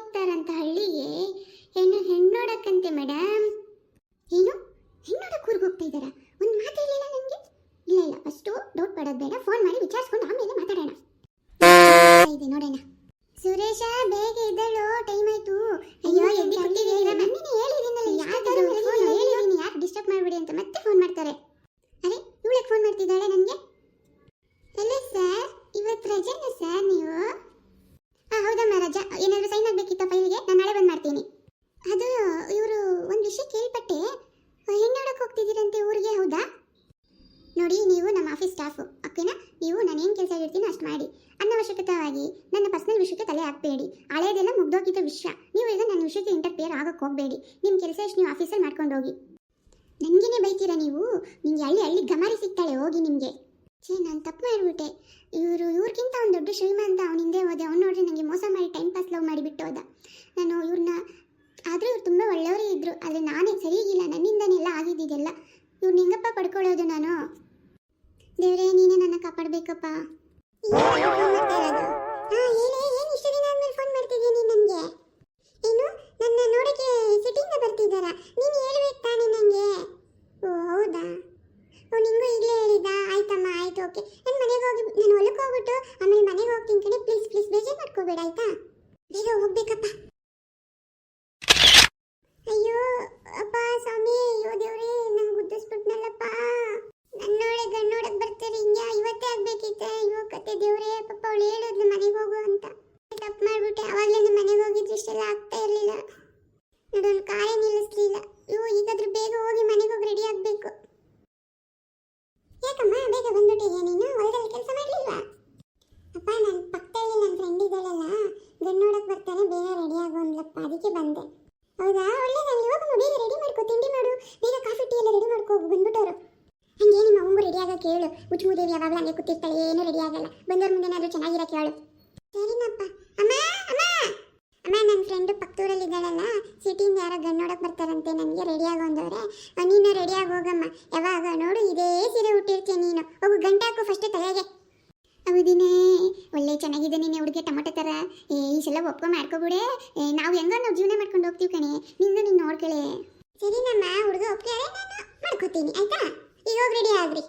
ಹೋಗ್ತಾರಂತ ಹಳ್ಳಿಗೆ. ಹೆಣ್ಣು ನೋಡಕ್ಕಂತೆ ಮೇಡಮ್. ಏನು ಹೆಣ್ಣು ನೋಡಕ್ಕೆ ಊರಿಗೆ ಹೋಗ್ತಾ ಇದ್ದಾರಾ? ಒಂದು ಮಾತು ಹೇಳಿಲ್ಲ ನನಗೆ. ಇಲ್ಲ ಇಲ್ಲ, ಫಸ್ಟು ಡೌಟ್ ಪಡೋದು ಬೇಡ, ಫೋನ್ ಮಾಡಿ ವಿಚಾರಿಸ್ಕೊಂಡು ಆಮೇಲೆ ಮಾತಾಡೋಣ. ಇದೆ ನೋಡೋಣ. ಸುರೇಶ ಬೇಗ ಇದ್ದಳು, ಟೈಮ್ ಆಯ್ತು. ಅಯ್ಯೋ ಎದ್ದು ಕೊಟ್ಟಿದ್ದೀರಾ? ನನ್ನೇ ಹೇಳಿದ್ದೀನಲ್ಲ, ಹೇಳಿದ್ದೀನಿ ಯಾಕೆ ಡಿಸ್ಟರ್ಬ್ ಮಾಡಬೇಡಿ ಅಂತ. ಮತ್ತೆ ಫೋನ್ ಮಾಡ್ತಾರೆ. ಅರೆ ಇವಳಿಗೆ ಫೋನ್ ಮಾಡ್ತಿದ್ದಾಳೆ ನನಗೆ. ಅಲ್ಲ ಸರ್, ಇವತ್ತು ರಜೆನಾ ಸರ್ ನೀವು? ಹಾಂ ಹೌದಮ್ಮ ರಜಾ. ಏನಾದರೂ ಸೈನ್ ಆಗಬೇಕಿತ್ತ ಫೈಲ್ಗೆ? ನಾನು ನಾಳೆ ಬಂದು ಮಾಡ್ತೀನಿ. ಅದು ಇವರು ಒಂದು ವಿಷಯ ಕೇಳ್ಪಟ್ಟೆ, ಹೆಣ್ಣು ನೋಡಕ್ಕೆ ಹೋಗ್ತಿದ್ದೀರಂತೆ ಊರಿಗೆ, ಹೌದಾ? ನೋಡಿ, ನೀವು ನಮ್ಮ ಆಫೀಸ್ ಸ್ಟಾಫು, ಓಕೆನಾ? ನೀವು ನಾನು ಏನು ಕೆಲಸ ಹೇಳ್ತೀನಿ ಅಷ್ಟು ಮಾಡಿ. ಅನವಶ್ಯಕವಾಗಿ ನನ್ನ ಪರ್ಸನಲ್ ವಿಷಯಕ್ಕೆ ತಲೆ ಹಾಕಬೇಡಿ. ಹಳೆಯದೆಲ್ಲ ಮುಗ್ದೋಗಿದ್ದ ವಿಷಯ. ನೀವು ಈಗ ನನ್ನ ವಿಷಯಕ್ಕೆ ಇಂಟರ್ಫಿಯರ್ ಆಗಕ್ಕೆ ಹೋಗಬೇಡಿ. ನಿಮ್ಮ ಕೆಲಸ ಎಷ್ಟು ನೀವು ಆಫೀಸಲ್ಲಿ ಮಾಡ್ಕೊಂಡು ಹೋಗಿ. ನನಗೇನೆ ಬೈತೀರಾ ನೀವು? ನಿಮಗೆ ಹಳ್ಳಿ ಗಮಾರಿ ಸಿಗ್ತಾಳೆ ಹೋಗಿ ನಿಮಗೆ. ನಾನು ತಪ್ಪು ಮಾಡಿಬಿಟ್ಟೆ. ಇವ್ರಿಗಿಂತ ಒಂದು ದೊಡ್ಡ ಶ್ರೀಮಂತ ಅವನ ಹಿಂದೆ ಹೋದೆ. ಅವ್ನು ನೋಡ್ರಿ ನನಗೆ ಮೋಸ ಮಾಡಿ ಟೈಮ್ ಪಾಸ್ ಲವ್ ಮಾಡಿಬಿಟ್ಟು ಹೋದ. ನಾನು ಇವ್ರನ್ನ, ಆದರೂ ಇವ್ರು ತುಂಬ ಒಳ್ಳೆಯವರೇ ಇದ್ದರು, ಆದರೆ ನಾನೇ ಸರಿಯಿಲ್ಲ, ನನ್ನಿಂದನೆಲ್ಲ ಆಗಿದ್ದಿದೆಲ್ಲ. ಇವ್ರನ್ನ ಹೆಂಗಪ್ಪ ಪಡ್ಕೊಳ್ಳೋದು ನಾನು? ದೇವರೇ ನೀನೇ ನನ್ನ ಕಾಪಾಡಬೇಕಪ್ಪ. ಏನು ಇಷ್ಟು ದಿನ ಆದ್ಮೇಲೆ ಫೋನ್ ಮಾಡ್ತಿದ್ದೀನಿ ನನಗೆ? ಏನು ನನ್ನ ನೋಡೋಕ್ಕೆ ಸಿಟಿಯಿಂದ ಬರ್ತಿದ್ದಾರಾ? ನೀನು ಹೇಳ್ಬೇಕು ತಾನೇ ನನಗೆ. ಓ ಹೌದಾ? ಓ ನಿಂಗೂ ಈಗಲೇ ಹೇಳಿದ್ದ? ಆಯ್ತಮ್ಮ ಆಯ್ತು, ಓಕೆ. ನಾನು ಮನೆಗೆ ಹೋಗಿ, ನಾನು ಹೊಲಕ್ಕೆ ಹೋಗ್ಬಿಟ್ಟು ಆಮೇಲೆ ಮನೆಗೆ ಹೋಗ್ತೀನಿ ಕಣೆ. ಪ್ಲೀಸ್ ಪ್ಲೀಸ್ ಬೇಜಾರು ಮಾಡ್ಕೋಬೇಡ ಆಯ್ತಾ? ಬೇಗ ಹೋಗ್ಬೇಕಪ್ಪ. ಅಯ್ಯೋ ಅಪ್ಪ ಸ್ವಾಮಿ, ಅಯ್ಯೋ ದೇವ್ರೇ, ನಂಗೆ ಗುದ್ದಿಸ್ಬಿಟ್ನಲ್ಲಪ್ಪ. ನನ್ನೋಳೆ ಗಣ್ಣೋಡಕ್ಕೆ ಬರ್ತಾರೆ ಹಿಂಗೆ, ಇವತ್ತೇ ಆಗ್ಬೇಕಿತ್ತೆ. ಅಯ್ಯೋ ಕತೆ ದೇವ್ರೇ, ಪಾಪ ಅವಳು ಹೇಳಿದ್ಲು ಮನೆಗೆ ಹೋಗು ಅಂತ. ತಪ್ಪು ಮಾಡ್ಬಿಟ್ಟೆ. ಆವಾಗಲೇ ನಮ್ಮ ಮನೆಗೆ ಹೋಗಿದ್ದು ಇಷ್ಟೆಲ್ಲ ಆಗ್ತಾ ಇರಲಿಲ್ಲ. ನೋಡೋಣ ಕಾರೇ ನಿಲ್ಲಿಸ್ಲಿಲ್ಲ. ಈಗಾದ್ರೂ ಬೇಗ ಹೋಗಿ ಮನೆಗೆ ಹೋಗಿ ರೆಡಿ ಆಗಬೇಕು. ಯಾಕಮ್ಮ ಬೇಗ ಬಂದ್ಬಿಟ್ಟಿದ್ಯಾ ನೀನು? ಹೊಲದಲ್ಲಿ ಕೆಲಸ ಮಾಡಲಿಲ್ವಾ? ಅಪ್ಪ ನನ್ನ ಪಕ್ಕದಲ್ಲಿ ನನ್ನ ಫ್ರೆಂಡ್ ಇದ್ದಾಳಲ್ಲ, ಗಣ್ಣೋಡಕ್ಕೆ ಬರ್ತಾನೆ, ಬೇಗ ರೆಡಿ ಆಗೋ ಅಂದ್ಲಪ್ಪ, ಅದಕ್ಕೆ ಬಂದೆ. ಹೌದಾ? ಒಳ್ಳೇದಲ್ಲಿ ಹೋಗಮ್ಮ, ಬೇಗ ರೆಡಿ ಮಾಡ್ಕೋ, ತಿಂಡಿ ಮಾಡು, ಬೇಗ ಕಾಫಿ ಟೀ ಎಲ್ಲ ರೆಡಿ ಮಾಡ್ಕೋ, ಬಂದ್ಬಿಟ್ಟವರು. ಹಂಗೆ ನಿಮ್ಮ ಅಮ್ಮಗೂ ರೆಡಿ ಆಗಕ್ಕೆ ಹೇಳು. ಹುಚ್ಚುಮೂದೇವಿ ಯಾವಾಗಲೂ ಹಂಗೆ ಕೂತಿರ್ತಾಳೆ, ಏನೂ ರೆಡಿ ಆಗಲ್ಲ. ಬಂದವ್ರ ಮುಂದೆನಾದ್ರೂ ಚೆನ್ನಾಗಿರಕ್ಕೆ ಹೇಳು. ಸರಿನಪ್ಪ. ಅಮ್ಮ ಅಮ್ಮ ಅಮ್ಮ, ನನ್ನ ಫ್ರೆಂಡು ಪಕ್ಕದೂರಲ್ಲಿ ಇದ್ದಾಳಲ್ಲ, ಸಿಟಿಯಿಂದ ಯಾರೋ ಗಂಡು ನೋಡಕ್ಕೆ ಬರ್ತಾರಂತೆ, ನನಗೆ ರೆಡಿ ಆಗೋ ಅಂದವ್ರೆ. ನೀನು ರೆಡಿಯಾಗಿ ಹೋಗಮ್ಮ. ಯಾವಾಗ ನೋಡು ಇದೇ ಸೀರೆ ಹುಟ್ಟಿರ್ತೀಯ ನೀನು. ಹೋಗು, ಗಂಟಾಕು ಫಸ್ಟ್ ತಲೆಗೆ. ಹೌದಿನೇ, ಒಳ್ಳೆ ಚೆನ್ನಾಗಿದೆ ನೀನು ಹುಡುಗಿ, ಟೊಮೊಟೊ ಥರ. ಈ ಸಲ ಒಪ್ಕೊ ಮಾಡ್ಕೊಬಿಡೆ. ನಾವು ಹೆಂಗೋ ನಾವು ಜೀವನ ಮಾಡ್ಕೊಂಡು ಹೋಗ್ತೀವಿ ಕಣೆ. ನೀನು ನೋಡ್ಕೊಳ್ಳೆ. ಸರಿನಮ್ಮ, ಹುಡುಗ ಒಪ್ಪಿಗೆ ನಾನು ಮಾಡ್ಕೋತೀನಿ ಆಯ್ತಾ? ಈಗ ಹೋಗಿ ರೆಡಿ ಆಗ್ರಿ.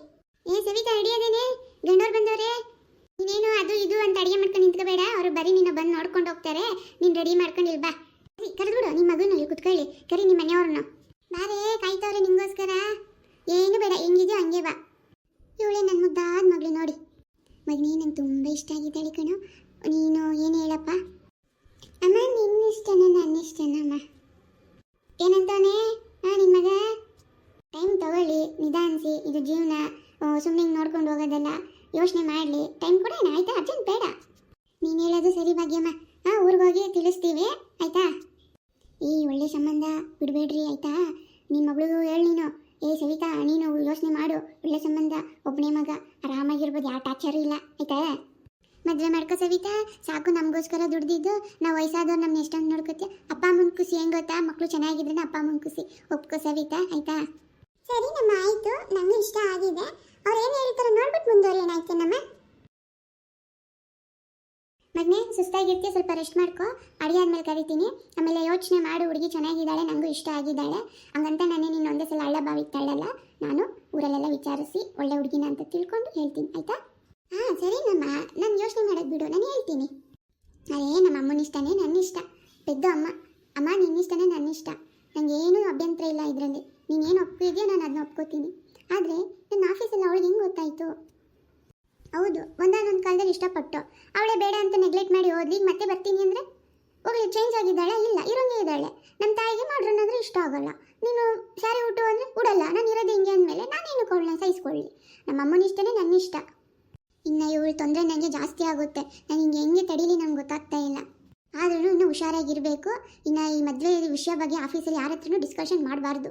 ಸವಿತಾ ರೆಡಿ ಅದೇನೆ? ಗಂಡವ್ರು ಬಂದವ್ರೆ. ನೀನೇನು ಅದು ಇದು ಅಂತ ಅಡುಗೆ ಮಾಡ್ಕೊಂಡು ನಿಂತ್ಕೋಬೇಡ. ಅವರು ಬರೀ ನಿನ್ನ ಬಂದು ನೋಡ್ಕೊಂಡು ಹೋಗ್ತಾರೆ. ನೀನು ರೆಡಿ ಮಾಡ್ಕೊಂಡಿಲ್ ಬಾ. ಸರಿ ಕರೆದ್ಬಿಡು ನಿಮ್ಮ ಮಗನಲ್ಲಿ ಕುತ್ಕೊಳ್ಳಿ. ಕರಿ ನಿಮ್ಮ ಮನೆಯವ್ರನ್ನ. ಬಾರೇ, ಕಾಯ್ತವ್ರೆ ನಿಮಗೋಸ್ಕರ. ಏನು ಬೇಡ, ಹೆಂಗಿದೆಯೋ ಹಂಗೆ ಬಾ. ಇವಳೇ ನನ್ನ ಮುದ್ದಾದ ಮಗಳು ನೋಡಿ. ಮಗನೇ ನಂಗೆ ತುಂಬ ಇಷ್ಟ ಆಗಿದ್ದಾಳೆ ಕಣೋ. ನೀನು ಏನು ಹೇಳಪ್ಪ? ಅಮ್ಮ ನಿನ್ನ ಇಷ್ಟನ ನನ್ನ ಇಷ್ಟನಮ್ಮ? ಏನಂತಾನೆ ನಿನ್ನ ಮಗ? ಟೈಮ್ ತಗೊಳ್ಳಿ, ನಿಧಾನಿಸಿ. ಇದು ಜೀವನ, ಸುಮ್ಮನೆ ನೋಡ್ಕೊಂಡು ಹೋಗೋದಲ್ಲ. ಯೋಚನೆ ಮಾಡಲಿ, ಟೈಮ್ ಕೊಡೋಣ ಆಯ್ತಾ? ಅರ್ಜೆಂಟ್ ಬೇಡ. ನೀನು ಹೇಳೋದು ಸರಿ ಭಾಗ್ಯಮ್ಮ. ಊರಿಗೆ ಹೋಗಿ ತಿಳಿಸ್ತೀವಿ ಆಯ್ತಾ? ಒಳ್ಳೆ ಸಂಬಂಧ ಬಿಡಬೇಡ್ರಿ ಆಯ್ತಾ? ನಿಮ್ಮ ಮಗಳಿಗೂ ಹೇಳಿ ನೀನು. ಸವಿತಾ ನೀನು ಯೋಚನೆ ಮಾಡು, ಒಳ್ಳೆ ಸಂಬಂಧ, ಒಬ್ಬನೇ ಮಗ, ಆರಾಮಾಗಿರ್ಬೋದು, ಯಾವ ಟಾರ್ಚರು ಇಲ್ಲ ಆಯ್ತಾ? ಮದುವೆ ಮಾಡ್ಕೋ ಸವಿತಾ, ಸಾಕು. ನಮಗೋಸ್ಕರ ದುಡ್ದಿದ್ದು ನಾವು ವಯಸ್ಸಾದವ್ರು ನಮ್ಮನ್ನ ಎಷ್ಟೊಂದು ನೋಡ್ಕೋತೀಯ. ಅಪ್ಪ ಅಮ್ಮನ ಖುಷಿ ಹೆಂಗೆ ಗೊತ್ತಾ? ಮಕ್ಕಳು ಚೆನ್ನಾಗಿದ್ರೆ ಅಪ್ಪ ಅಮ್ಮನ ಖುಷಿ. ಒಪ್ಕೋ ಸವಿತಾ ಆಯ್ತಾ? ಸರಿ ನಮ್ಮ ಆಯಿತು, ನನಗೆ ಇಷ್ಟ ಆಗಿದೆ. ಅವ್ರು ಏನು ಹೇಳ್ತಾರೆ ನೋಡ್ಬಿಟ್ಟು ಮುಂದೋರಿ. ಏನಾಯ್ತು ನಮ್ಮ ಮಗನೇ? ಸುಸ್ತಾಗಿರ್ತೀಯ, ಸ್ವಲ್ಪ ರೆಸ್ಟ್ ಮಾಡ್ಕೊ. ಅಡುಗೆ ಆದ್ಮೇಲೆ ಕರಿತೀನಿ. ಆಮೇಲೆ ಯೋಚನೆ ಮಾಡು, ಹುಡುಗಿ ಚೆನ್ನಾಗಿದ್ದಾಳೆ, ನನಗೂ ಇಷ್ಟ ಆಗಿದ್ದಾಳೆ. ಹಂಗಂತ ನಾನೇ ನೀನು ಒಂದೇ ಸಲ ಹಳ್ಳ ಬಾವಿಗೆ ತಳ್ಳಲ್ಲ. ನಾನು ಊರಲ್ಲೆಲ್ಲ ವಿಚಾರಿಸಿ ಒಳ್ಳೆ ಹುಡುಗಿನ ಅಂತ ತಿಳ್ಕೊಂಡು ಹೇಳ್ತೀನಿ ಆಯ್ತಾ? ಸರಿ ನಮ್ಮ, ನಾನು ಯೋಚನೆ ಮಾಡೋದು ಬಿಡು, ನಾನು ಹೇಳ್ತೀನಿ. ಅದೇ ನಮ್ಮ ಅಮ್ಮನ ಇಷ್ಟನೇ ನನ್ನ ಇಷ್ಟ. ಪೆದ್ದ ಅಮ್ಮ ನಿನ್ನಿಷ್ಟನೇ ನನ್ನ ಇಷ್ಟ. ನನಗೇನು ಅಭ್ಯಂತರ ಇಲ್ಲ ಇದರಲ್ಲಿ. ನೀನೇನು ಒಪ್ಪಿದೆಯೋ ನಾನು ಅದನ್ನ ಒಪ್ಕೋತೀನಿ. ಆದರೆ ನನ್ನ ಆಫೀಸಲ್ಲಿ ಅವಳಿಗೆ ಹೆಂಗೆ ಗೊತ್ತಾಯಿತು? ಹೌದು, ಒಂದಾನೊಂದು ಕಾಲದಲ್ಲಿ ಇಷ್ಟಪಟ್ಟು ಅವಳೇ ಬೇಡ ಅಂತ ನೆಗ್ಲೆಕ್ಟ್ ಮಾಡಿ ಹೋದ್ಲಿ. ಈಗ ಮತ್ತೆ ಬರ್ತೀನಿ ಅಂದರೆ ಹೋಗಲಿ, ಚೇಂಜ್ ಆಗಿದ್ದಾಳೆ? ಇಲ್ಲ, ಇರೋಂಗೆ ಇದ್ದಾಳೆ. ನಮ್ಮ ತಾಯಿಗೆ ಮಾಡ್ರನ್ನ ಅಂದರೆ ಇಷ್ಟ ಆಗೋಲ್ಲ. ನೀನು ಸ್ಯಾರಿ ಉಟ್ಟು ಅಂದರೆ ಉಡಲ್ಲ. ನಾನು ಇರೋದು ಹಿಂಗೆ ಅಂದಮೇಲೆ ನಾನೇನು ಕೊಡಲ್ಲ, ಸಹಿಸ್ಕೊಳ್ಳಿ. ನಮ್ಮ ಅಮ್ಮನ ಇಷ್ಟನೇ ನನ್ನ ಇಷ್ಟ. ಇನ್ನು ಇವಳು ತೊಂದರೆ ನನಗೆ ಜಾಸ್ತಿ ಆಗುತ್ತೆ. ನಾನು ಹಿಂಗೆ ಹೆಂಗೆ ತಡೀಲಿ ನಂಗೆ ಗೊತ್ತಾಗ್ತಾ ಇಲ್ಲ. ಆದ್ರೂ ಇನ್ನೂ ಹುಷಾರಾಗಿರಬೇಕು. ಇನ್ನು ಈ ಮದುವೆ ವಿಷಯ ಬಗ್ಗೆ ಆಫೀಸಲ್ಲಿ ಯಾರ ಹತ್ರನೂ ಡಿಸ್ಕಷನ್ ಮಾಡಬಾರ್ದು.